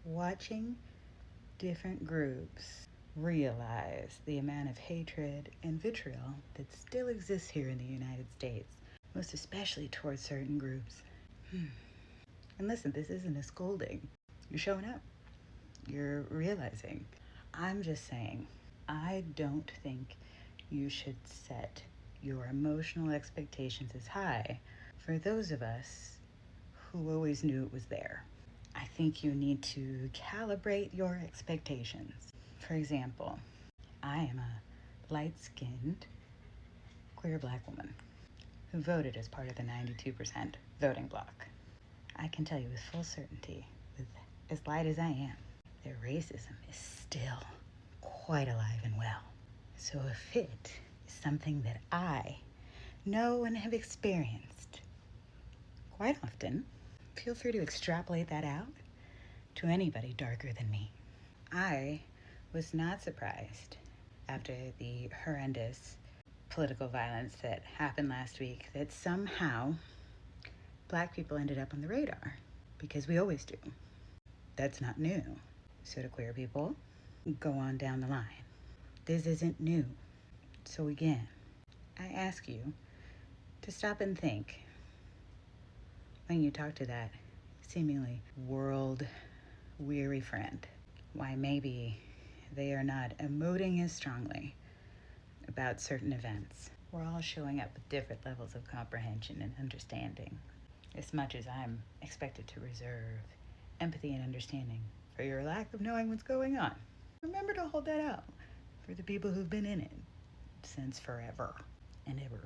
watching different groups realize the amount of hatred and vitriol that still exists here in the United States, most especially towards certain groups. And listen, this isn't a scolding. You're showing up. You're realizing. I'm just saying, I don't think you should set your emotional expectations as high for those of us who always knew it was there. I think you need to calibrate your expectations. For example, I am a light skinned, queer black woman who voted as part of the 92% voting bloc. I can tell you with full certainty, with as light as I am, that racism is still quite alive and well. So if it is something that I know and have experienced quite often, feel free to extrapolate that out to anybody darker than me. I was not surprised after the horrendous political violence that happened last week that somehow black people ended up on the radar, because we always do. That's not new. So do queer people. Go on down the line. This isn't new. So again, I ask you to stop and think when you talk to that seemingly world weary friend, why maybe they are not emoting as strongly about certain events. We're all showing up with different levels of comprehension and understanding. As much as I'm expected to reserve empathy and understanding for your lack of knowing what's going on, remember to hold that out for the people who've been in it since forever and ever.